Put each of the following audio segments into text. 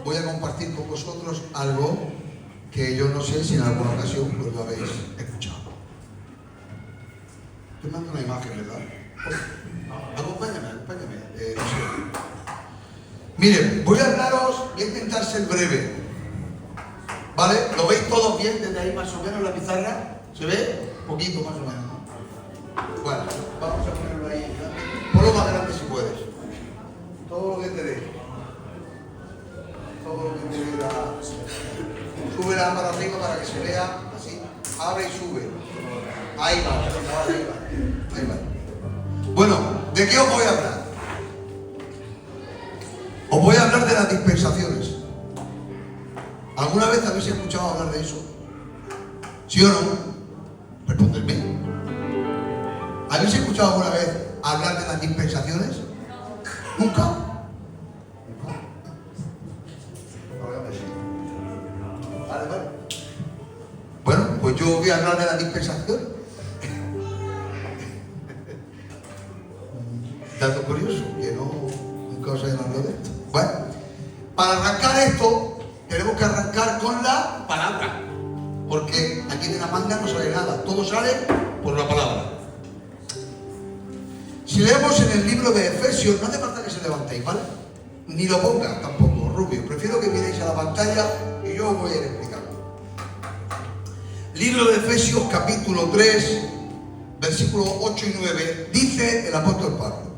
voy a compartir con vosotros algo que yo no sé si en alguna ocasión pues lo habéis escuchado. Te mando una imagen, ¿verdad? Acompáñame. No sé. Miren, voy a intentar ser breve. ¿Vale? ¿Lo veis todos bien desde ahí más o menos la pizarra? ¿Se ve? Un poquito más o menos. Bueno, vamos a ponerlo ahí. Ponlo más grande si puedes. Todo lo que te dé. Todo lo que te dé. Sube la cámara arriba para que se vea así. Abre y sube. Ahí va. Bueno, ¿de qué os voy a hablar? Os voy a hablar de las dispensaciones. ¿Alguna vez habéis escuchado hablar de eso? ¿Sí o no? Respondedme. ¿Habéis escuchado alguna vez hablar de las dispensaciones? ¿Nunca? Vale. Bueno, pues yo voy a hablar de la dispensación. Dato curioso, que nunca os he hablado de esto. Bueno, para arrancar esto, tenemos que arrancar con la palabra. Porque aquí de la manga no sale nada, todo sale por la palabra. Si leemos en el libro de Efesios, no hace falta que se levantéis, ¿vale? Ni lo pongan tampoco, Rubio. Prefiero que miréis a la pantalla y yo os voy a ir explicando. Libro de Efesios, capítulo 3, versículos 8 y 9, dice el apóstol Pablo: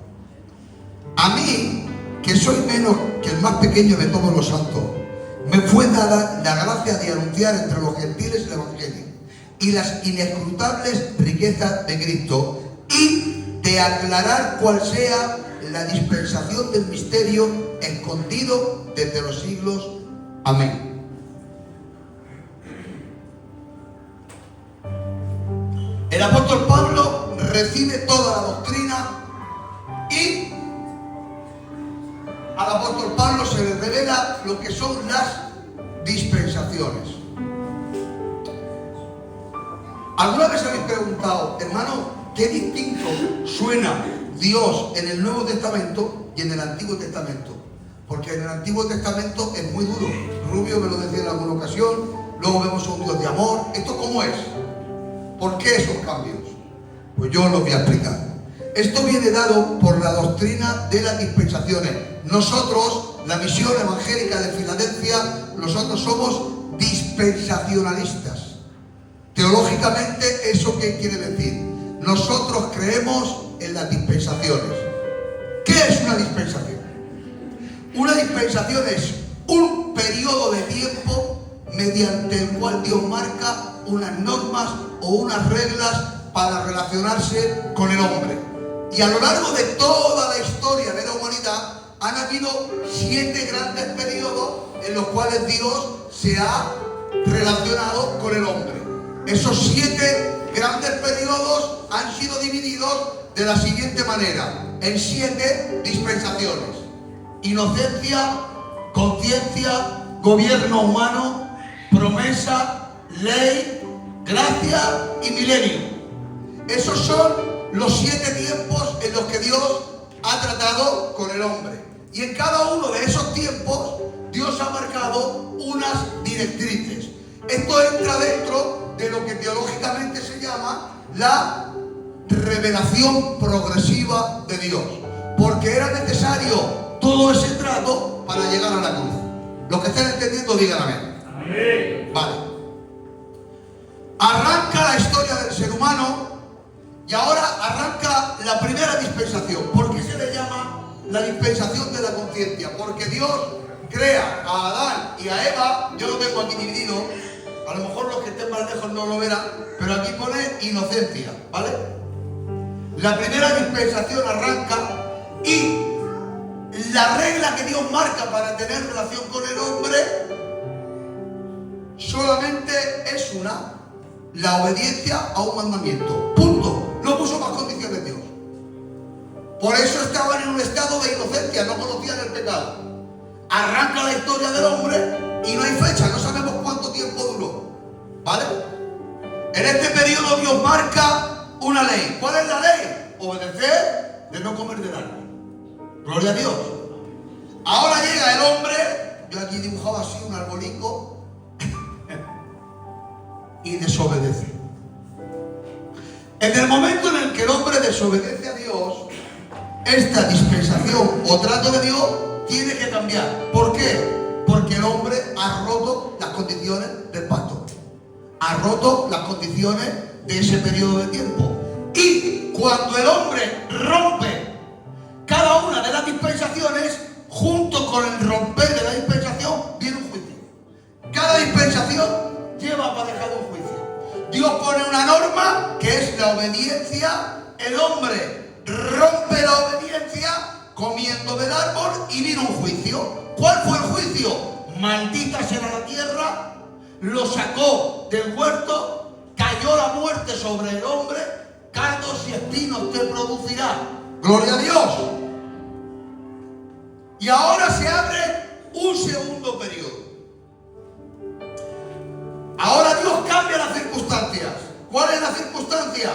a mí, que soy menos que el más pequeño de todos los santos, me fue dada la gracia de anunciar entre los gentiles el Evangelio y las inescrutables riquezas de Cristo, y de aclarar cuál sea la dispensación del misterio escondido desde los siglos. Amén. El apóstol Pablo recibe toda la doctrina y al apóstol Pablo se le revela lo que son las dispensaciones. ¿Alguna vez habéis preguntado, hermano, qué distinto suena Dios en el Nuevo Testamento y en el Antiguo Testamento? Porque en el Antiguo Testamento es muy duro. Rubio me lo decía en alguna ocasión. Luego vemos a un Dios de amor. ¿Esto cómo es? ¿Por qué esos cambios? Pues yo os lo voy a explicar. Esto viene dado por la doctrina de las dispensaciones. Nosotros, la misión evangélica de Filadelfia, nosotros somos dispensacionalistas. Teológicamente, ¿eso qué quiere decir? Nosotros creemos en las dispensaciones. ¿Qué es una dispensación? Una dispensación es un periodo de tiempo mediante el cual Dios marca unas normas o unas reglas para relacionarse con el hombre. Y a lo largo de toda la historia de la humanidad han habido 7 grandes periodos en los cuales Dios se ha relacionado con el hombre. Esos 7 grandes periodos han sido divididos de la siguiente manera, en 7 dispensaciones: inocencia, conciencia, gobierno humano, promesa, ley, gracia y milenio. Esos son los 7 tiempos en los que Dios ha tratado con el hombre. Y en cada uno de esos tiempos Dios ha marcado unas directrices. Esto entra dentro de lo que teológicamente se llama la revelación progresiva de Dios. Porque era necesario todo ese trato para llegar a la cruz. Los que estén entendiendo, digan amén. Amén. Vale. Arranca la historia del ser humano y ahora arranca la primera dispensación. ¿Por qué se le llama la dispensación de la conciencia? Porque Dios crea a Adán y a Eva. Yo lo tengo aquí dividido. A lo mejor los que estén más lejos no lo verán, pero aquí pone inocencia, ¿vale? La primera dispensación arranca y la regla que Dios marca para tener relación con el hombre solamente es una: la obediencia a un mandamiento. Punto. No puso más condiciones Dios. Por eso estaban en un estado de inocencia, no conocían el pecado. Arranca la historia del hombre y no hay fecha, no sabemos cuánto tiempo duró. ¿Vale? En este periodo Dios marca una ley. ¿Cuál es la ley? Obedecer, de no comer del árbol. Gloria a Dios. Ahora llega el hombre yo aquí dibujaba así un arbolico y desobedece. En el momento en el que el hombre desobedece a Dios, esta dispensación o trato de Dios tiene que cambiar. ¿Por qué? Porque el hombre ha roto las condiciones del pacto, ha roto las condiciones de ese periodo de tiempo. Y cuando el hombre rompe cada una de las dispensaciones, junto con el romper de la dispensación viene un juicio. Cada dispensación lleva aparejado un juicio. Dios pone una norma que es la obediencia. El hombre rompe la obediencia comiendo del árbol y vino un juicio. ¿Cuál fue el juicio? Maldita será la tierra. Lo sacó del huerto, cayó la muerte sobre el hombre, cardos y espinos te producirá. Gloria a Dios. Y ahora se abre un segundo periodo. Ahora Dios cambia las circunstancias. ¿Cuál es la circunstancia?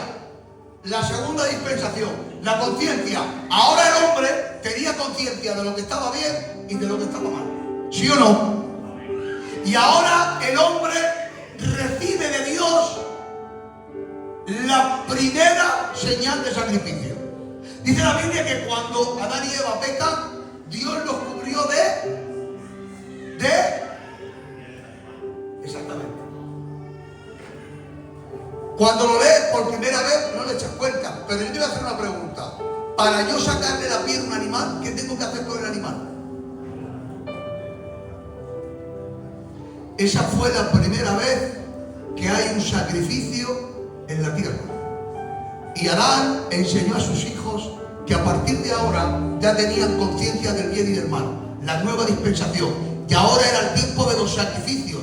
La segunda dispensación, la conciencia. Ahora el hombre tenía conciencia de lo que estaba bien y de lo que estaba mal. ¿Sí o no? Y ahora el hombre recibe de Dios la primera señal de sacrificio. Dice la Biblia que cuando Adán y Eva pecan, Dios los cubrió de exactamente. Cuando lo lees por primera vez no le echas cuenta, pero yo te voy a hacer una pregunta. Para yo sacarle la piel a un animal, ¿qué tengo que hacer con el animal? Esa fue la primera vez que hay un sacrificio en la tierra. Y Adán enseñó a sus hijos que a partir de ahora ya tenían conciencia del bien y del mal. La nueva dispensación. Y ahora era el tiempo de los sacrificios.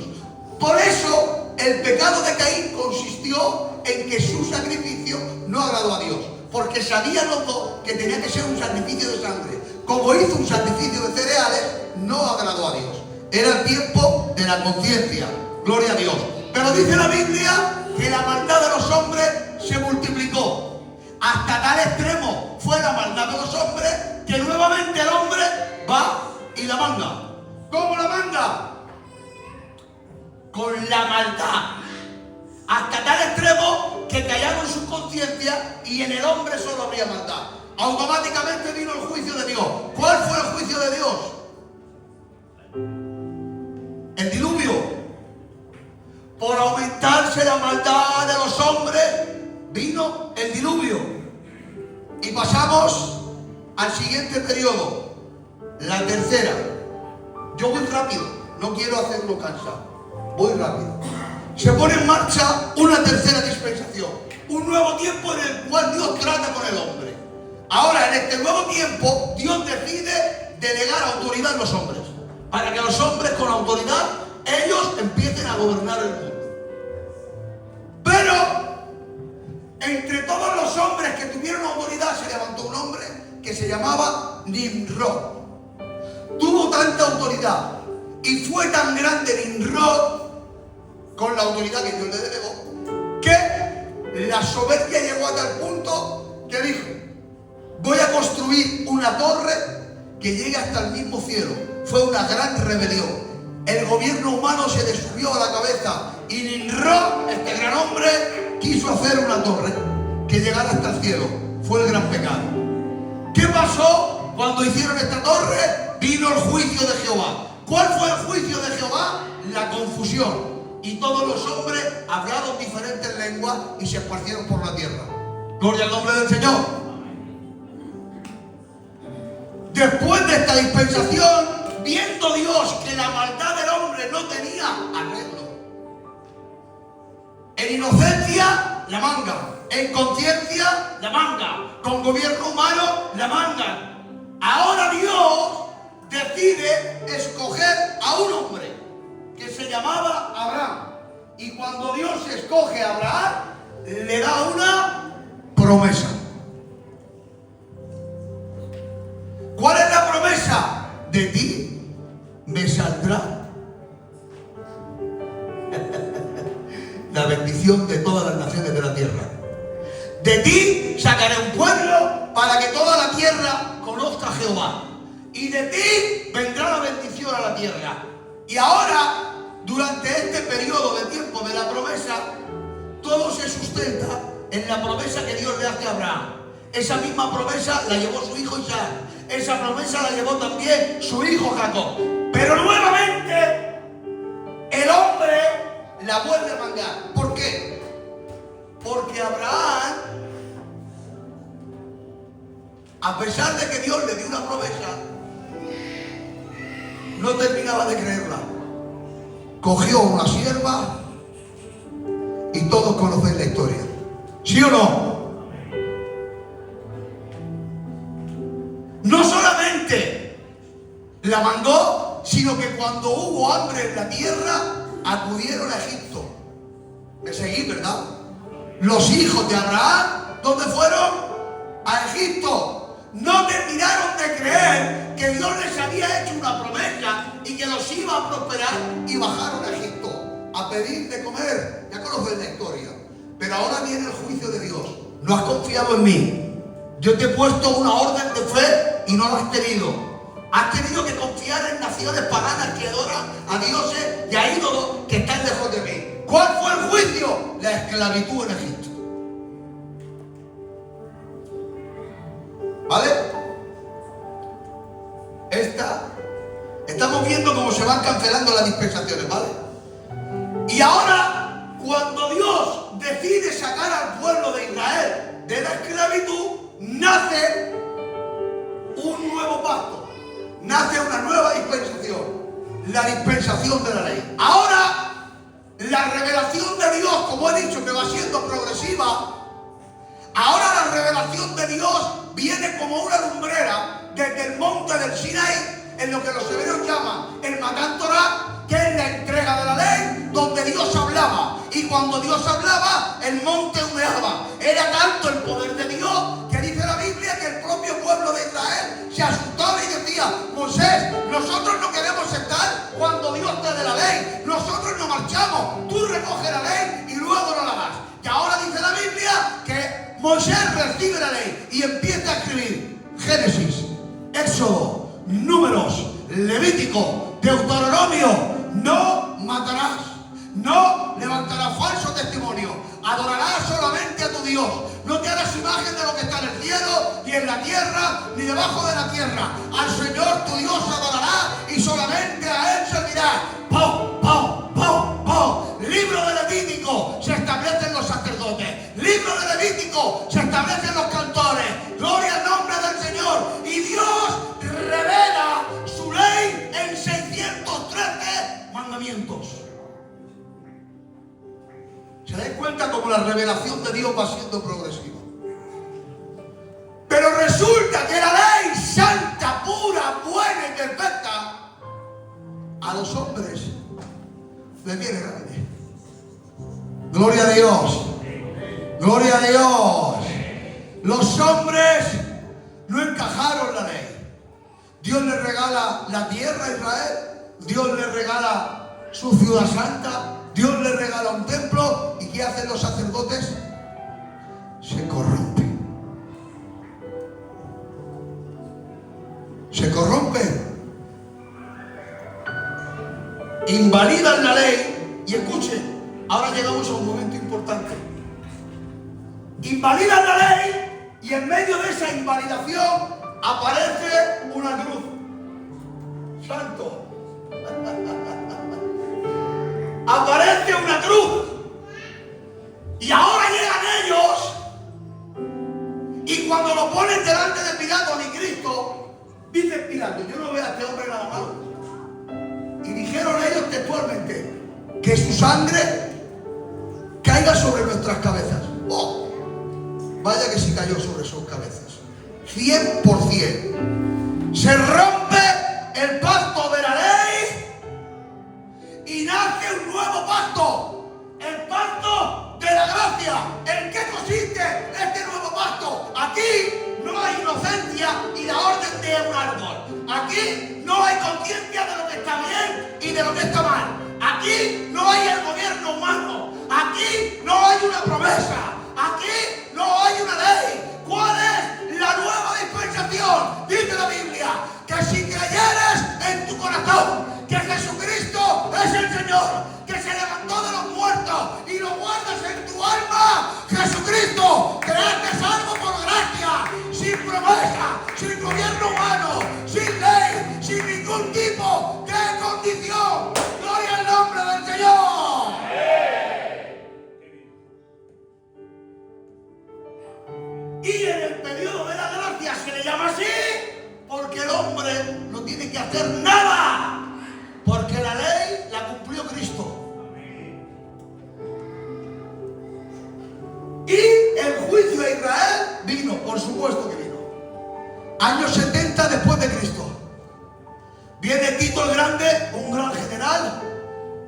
Por eso el pecado de Caín consistió en que su sacrificio no agradó a Dios. Porque sabían los dos que tenía que ser un sacrificio de sangre. Como hizo un sacrificio de cereales, no agradó a Dios. Era el tiempo de la conciencia. Gloria a Dios. Pero dice la Biblia que la maldad de los hombres se multiplicó. Hasta tal extremo fue la maldad de los hombres que nuevamente el hombre va y la manga. ¿Cómo la manga? Con la maldad. Hasta tal extremo que callaron su conciencia y en el hombre solo habría maldad. Automáticamente vino el juicio de Dios. ¿Cuál fue el juicio de Dios? El diluvio. Por aumentarse la maldad de los hombres, vino el diluvio. Y pasamos al siguiente periodo, la tercera. Yo voy rápido, no quiero hacerlo cansado, voy rápido. Se pone en marcha una tercera dispensación, un nuevo tiempo en el cual Dios trata con el hombre. Ahora, en este nuevo tiempo, Dios decide delegar autoridad en los hombres, para que los hombres con autoridad, ellos empiecen a gobernar el mundo. Pero entre todos los hombres que tuvieron autoridad se levantó un hombre que se llamaba Nimrod. Tuvo tanta autoridad y fue tan grande Nimrod con la autoridad que Dios le delegó que la soberbia llegó a tal punto que dijo: voy a construir una torre que llegue hasta el mismo cielo. Fue una gran rebelión. El gobierno humano se le subió a la cabeza y Nimrod, este gran hombre, quiso hacer una torre que llegara hasta el cielo. Fue el gran pecado. ¿Qué pasó cuando hicieron esta torre? Vino el juicio de Jehová. ¿Cuál fue el juicio de Jehová? La confusión. Y todos los hombres hablaron diferentes lenguas y se esparcieron por la tierra. Gloria al nombre del Señor. Después de esta dispensación, viendo Dios que la maldad del hombre no tenía arreglo, en inocencia la manga, en conciencia la manga, con gobierno humano la manga. Ahora Dios decide escoger a un hombre que se llamaba Abraham. Y cuando Dios escoge a Abraham, le da una promesa. ¿Cuál es la promesa? De ti me saldrá la bendición de todas las naciones de la tierra. De ti sacaré un pueblo para que toda la tierra conozca a Jehová. y de ti vendrá la bendición a la tierra. Y ahora, durante este periodo de tiempo de la promesa, todo se sustenta en la promesa que Dios le hace a Abraham. Esa misma promesa la llevó su hijo Isaac. Esa promesa la llevó también su hijo Jacob. Pero nuevamente el hombre la vuelve a mandar. ¿Por qué? Porque Abraham, a pesar de que Dios le dio una promesa, no terminaba de creerla. Cogió una sierva y todos conocen la historia. ¿Sí o no? No solamente la mandó, sino que cuando hubo hambre en la tierra, acudieron a Egipto. Me seguís, ¿verdad? Los hijos de Abraham, ¿dónde fueron? A Egipto. No terminaron de creer que Dios les había hecho una promesa y que los iba a prosperar, y bajaron a Egipto a pedir de comer. Ya conocen la historia. Pero ahora viene el juicio de Dios. No has confiado en mí. Yo te he puesto una orden de fe y no la has tenido. Has tenido que confiar en naciones paganas que adoran a dioses y a ídolos que están lejos de mí. ¿Cuál fue el juicio? La esclavitud en Egipto. ¿Vale? Estamos viendo cómo se van cancelando las dispensaciones, ¿vale? Y ahora, cuando Dios decide sacar al pueblo de Israel de la esclavitud, nace un nuevo pacto, nace una nueva dispensación, la dispensación de la ley. Ahora, la revelación de Dios, como he dicho, que va siendo progresiva, ahora la revelación de Dios viene como una lumbrera desde el monte del Sinaí, en lo que los hebreos llaman el Matán Torah, que es la entrega de la ley, donde Dios hablaba. Y cuando Dios hablaba, el monte humeaba. Era tanto el poder de Dios que dice la Biblia que el propio pueblo de Israel se asustaba y decía: Moisés, nosotros no queremos estar cuando Dios te dé la ley. Nosotros no marchamos. Tú recoges la ley y luego no la das. Y ahora dice la Biblia que Moisés recibe la ley y empieza a escribir Génesis, Éxodo, Números, Levítico, Deuteronomio. No matarás, no levantarás falso testimonio, adorarás solamente a tu Dios, no te harás imagen de lo que está en el cielo, ni en la tierra, ni debajo de la tierra. Al Señor tu Dios adorarás y solamente a Él servirás. ¡Pau, pau, pau, pau! Libro de Levítico, se establecen los sacerdotes. Libro de Levítico, se establecen los cantores. Gloria al nombre del Señor. Y Dios revela su ley en 613 mandamientos. ¿Se dais cuenta cómo la revelación de Dios va siendo progresiva? Pero resulta que la ley santa, pura, buena y perfecta, a los hombres les viene grande. Gloria a Dios. Gloria a Dios. Los hombres no encajaron la ley. Dios le regala la tierra a Israel. Dios le regala su ciudad santa. Dios le regala un templo. ¿Y qué hacen los sacerdotes? Se corrompen. Se corrompen. Invalidan la ley. Y escuchen, ahora llegamos a un momento importante. Invalidan la ley y en medio de esa invalidación aparece una cruz. Santo. Aparece una cruz. Y ahora llegan ellos y cuando lo ponen delante de Pilato ni Cristo, dice Pilato: yo no veo a este hombre nada malo. Y dijeron ellos textualmente: que su sangre caiga sobre nuestras cabezas. ¡Oh! Vaya que sí cayó sobre sus cabezas. 100%. Se rompe el pacto de la ley y nace un nuevo pacto. El pacto de la gracia. ¿En qué consiste este nuevo pacto? Aquí no hay inocencia y la orden de un árbol. Aquí no hay conciencia de lo que está bien y de lo que está mal. Aquí no hay el gobierno humano. Aquí no hay una promesa. Aquí no hay una ley. ¿Cuál es la nueva dispensación? Dice la Biblia que si Y en el periodo de la gracia se le llama así porque el hombre no tiene que hacer nada, porque la ley la cumplió Cristo. Y el juicio a Israel vino, por supuesto que vino. Años 70 después de Cristo. Viene Tito el Grande, un gran general,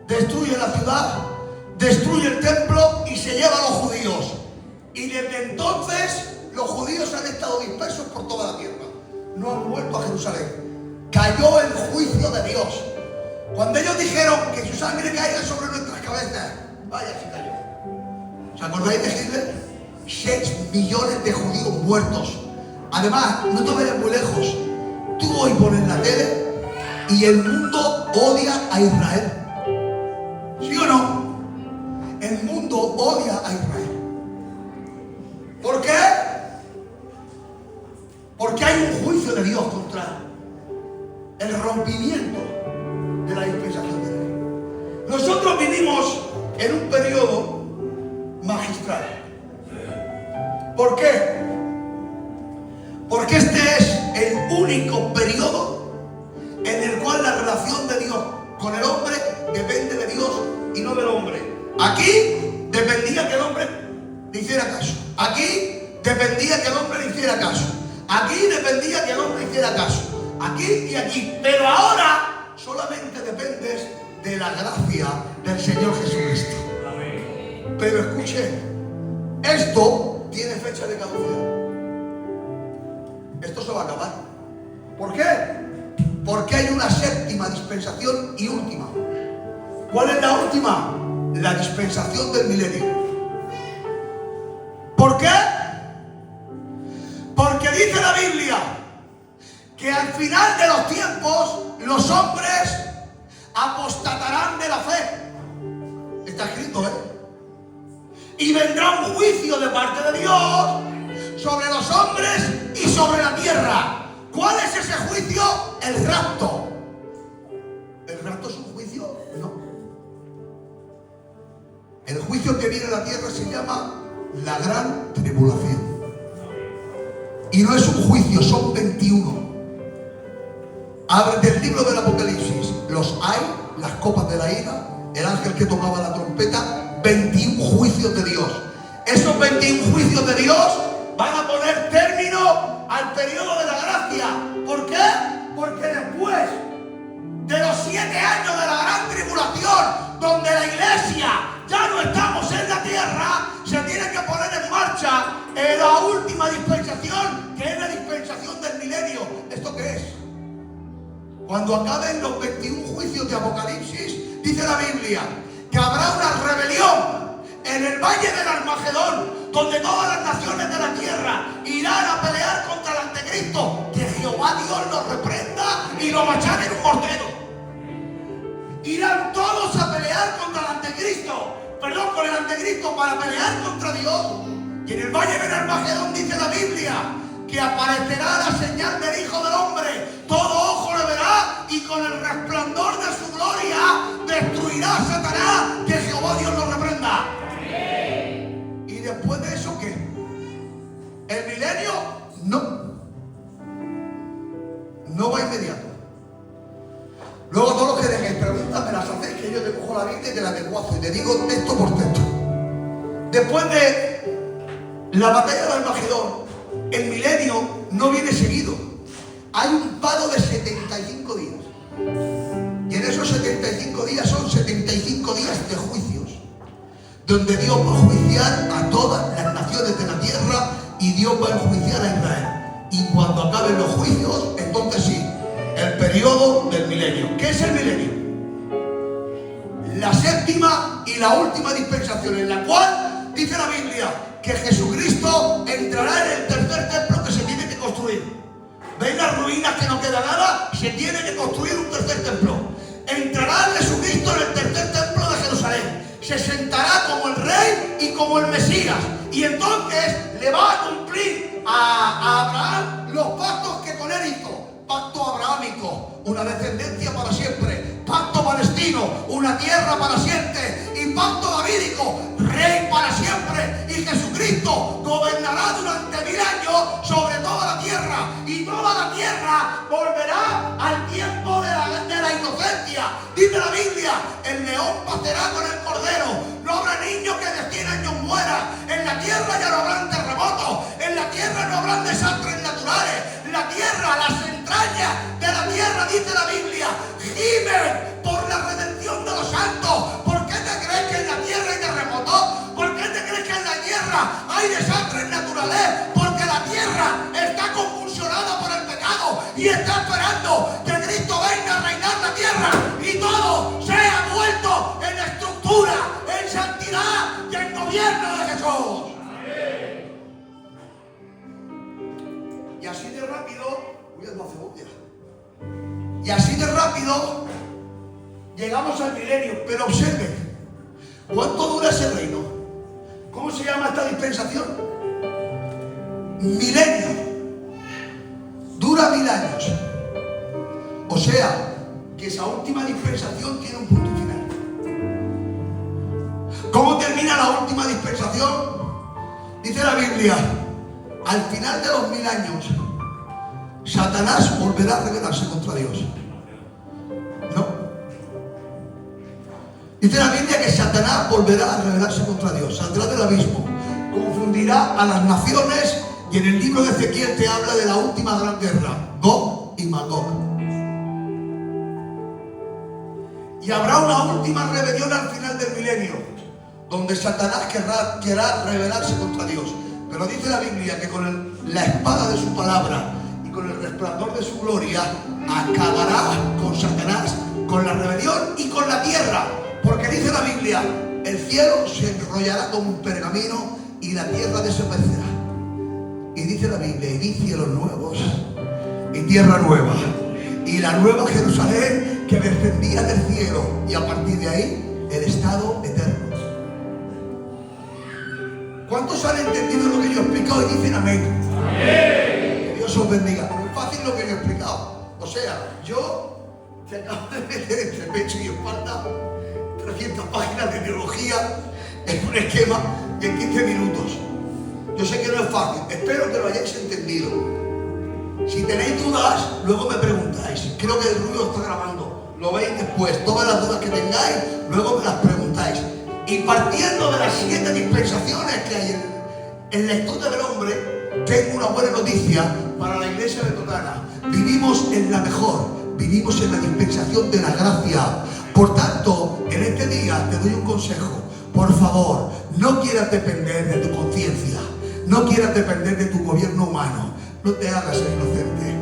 destruye la ciudad, destruye el templo y se lleva a los judíos. Y desde entonces los judíos han estado dispersos por toda la tierra. No han vuelto a Jerusalén. Cayó el juicio de Dios. Cuando ellos dijeron que su sangre caiga sobre nuestras cabezas, vaya si cayó. ¿Os acordáis de Hitler? 6 millones de judíos muertos. Además, no te vayas muy lejos. Tú hoy pones la tele y el mundo odia a Israel. ¿Sí o no? El mundo odia a Israel. ¿Por qué? Porque hay un juicio de Dios contra el rompimiento de la dispensación de la ley. Nosotros vivimos en un periodo magistral. ¿Por qué? Porque este es el único periodo en el cual la relación de Dios con el hombre depende de Dios y no del hombre. Aquí dependía que el hombre le hiciera caso. Aquí dependía que el hombre le hiciera caso. Aquí dependía que el hombre hiciera caso. Aquí y aquí. Pero ahora solamente dependes de la gracia del Señor Jesucristo. Pero escuchen, esto tiene fecha de caducidad. Esto se va a acabar. ¿Por qué? Porque hay una séptima dispensación y última. ¿Cuál es la última? La dispensación del milenio. ¿Por qué? Porque dice la Biblia que al final de los tiempos los hombres apostatarán de la fe. Está escrito, Y vendrá un juicio de parte de Dios sobre los hombres y sobre la tierra. ¿Cuál es ese juicio? El rapto. ¿El rapto es un juicio? No. El juicio que viene a la tierra se llama la gran tribulación. Y no es un juicio, son 21. Abre del libro del Apocalipsis. Los hay, las copas de la ira, el ángel que tocaba la trompeta, 21 juicios de Dios. Esos 21 juicios de Dios van a poner término al periodo de la gracia. ¿Por qué? Porque después de los 7 años de la gran tribulación, donde la iglesia ya no estamos en la tierra, se tiene que poner en marcha la última dispensación, que es la dispensación del milenio. ¿Esto qué es? Cuando acaben los 21 juicios de Apocalipsis, dice la Biblia que habrá una rebelión en el valle del Armagedón, donde todas las naciones de la tierra irán a pelear contra el anticristo. Que Jehová Dios los reprenda y lo machaque en un mortero. Irán todos a pelear contra el anticristo, con el anticristo, para pelear contra Dios. Y en el valle del Armagedón dice la Biblia que aparecerá la señal del Hijo del Hombre. Todo ojo le verá y con el resplandor de su gloria destruirá a Satanás. Que Jehová Dios lo reprenda. ¿Y después de eso qué? ¿El milenio? No va inmediato. Luego todos los que dejéis preguntas me las hacéis, que yo te cojo la Biblia y te la desguazo y te digo texto por texto. Después de la batalla de Armagedón, el milenio no viene seguido. Hay un paro de 75 días. Y en esos 75 días son 75 días de juicios, donde Dios va a juiciar a todas las naciones de la tierra y Dios va a enjuiciar a Israel. Y cuando acaben los juicios, entonces sí, el periodo del milenio. ¿Qué es el milenio? La séptima y la última dispensación, en la cual dice la Biblia que Jesucristo entrará en el tercer templo que se tiene que construir. ¿Veis las ruinas que no queda nada? Se tiene que construir un tercer templo. Entrará Jesucristo en el tercer templo de Jerusalén. Se sentará como el rey y como el Mesías. Y entonces le va a cumplir a Abraham los pactos que con él hizo. Pacto abrahámico, una descendencia para siempre. Pacto palestino, una tierra para siempre. Y pacto davídico, rey para siempre. Y Jesucristo gobernará durante 1000 años Biblia, el león pastará con el cordero. No habrá niño que de 100 años muera. En la tierra ya no habrán terremotos. En la tierra no habrán desastres naturales. La tierra, las entrañas de la tierra, dice la Biblia, gimen por la redención de los santos. ¿Por qué te crees que en la tierra hay terremotos? ¿Por qué te crees que en la tierra hay desastres naturales? Porque la tierra está convulsionada por el pecado y está esperando que Cristo venga a reinar la tierra y todo sea vuelto en estructura, en santidad y en gobierno de Jesús. Y así de rápido, y así de rápido llegamos al milenio. Pero observen, ¿cuánto dura ese reino? ¿Cómo se llama esta dispensación? Milenio. Dura 1000 años. O sea, que esa última dispensación tiene un punto final. ¿Cómo termina la última dispensación? Dice la Biblia, al final de los 1000 años, Satanás volverá a rebelarse contra Dios. ¿No? Dice la Biblia que Satanás volverá a rebelarse contra Dios, saldrá del abismo, confundirá a las naciones, y en el libro de Ezequiel te habla de la última gran guerra, Gog y Magog. Y habrá una última rebelión al final del milenio, donde Satanás querrá rebelarse contra Dios. Pero dice la Biblia que con la espada de su palabra y con el resplandor de su gloria acabará con Satanás, con la rebelión y con la tierra. Porque dice la Biblia, el cielo se enrollará como un pergamino y la tierra desaparecerá. Y dice la Biblia, y vi cielos nuevos y tierra nueva y la nueva Jerusalén que descendía del cielo, y a partir de ahí el estado eterno. ¿Cuántos han entendido lo que yo he explicado y dicen amén? Que Dios os bendiga. No es fácil lo que yo he explicado. O sea, yo te acabo de meter entre pecho y espalda 300 páginas de teología en un esquema y en 15 minutos. Yo sé que no es fácil. Espero que lo hayáis entendido. Si tenéis dudas, luego me preguntáis. Creo que el ruido está grabando. Lo veis después. Todas las dudas que tengáis, luego me las preguntáis. Y partiendo de las 7 dispensaciones que hay en la historia del hombre, tengo una buena noticia para la iglesia de Totana. Vivimos en la mejor, vivimos en la dispensación de la gracia. Por tanto, en este día te doy un consejo. Por favor, no quieras depender de tu conciencia, no quieras depender de tu gobierno humano. No te hagas el inocente,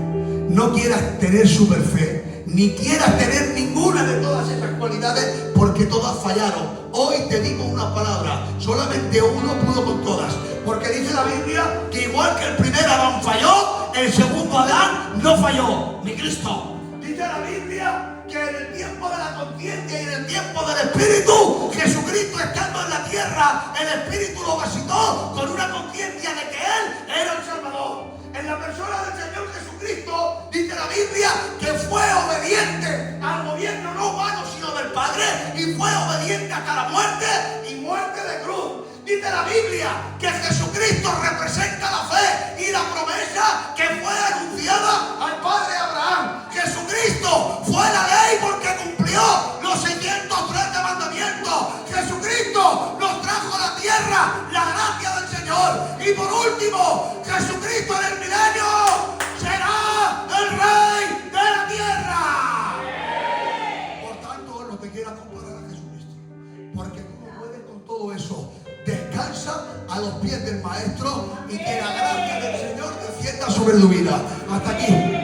no quieras tener superfe, ni quieras tener ninguna de todas esas cualidades, porque todas fallaron. Hoy te digo una palabra, solamente uno pudo con todas, porque dice la Biblia que igual que el primer Adán falló, el segundo Adán no falló, ni Cristo. Dice la Biblia que en el tiempo de la conciencia y en el tiempo del Espíritu, Jesucristo estando en la tierra, el Espíritu lo visitó con una conciencia de que Él era el Salvador. En la persona del Señor Jesucristo, dice la Biblia que fue obediente al gobierno no humano sino del Padre, y fue obediente hasta la muerte y muerte de cruz. Dice la Biblia que Jesucristo representa la fe y la promesa que fue anunciada al Padre Abraham. Jesucristo fue la ley porque cumplió los 613 mandamientos. Jesucristo nos trajo a la tierra la gracia del Señor. Y por último, Jesucristo en el milenio será el Rey de la tierra. Por tanto, no te quieras comparar a Jesucristo, porque tú no puedes con todo eso. Descansa a los pies del Maestro y que la gracia del Señor descienda sobre tu vida. Hasta aquí.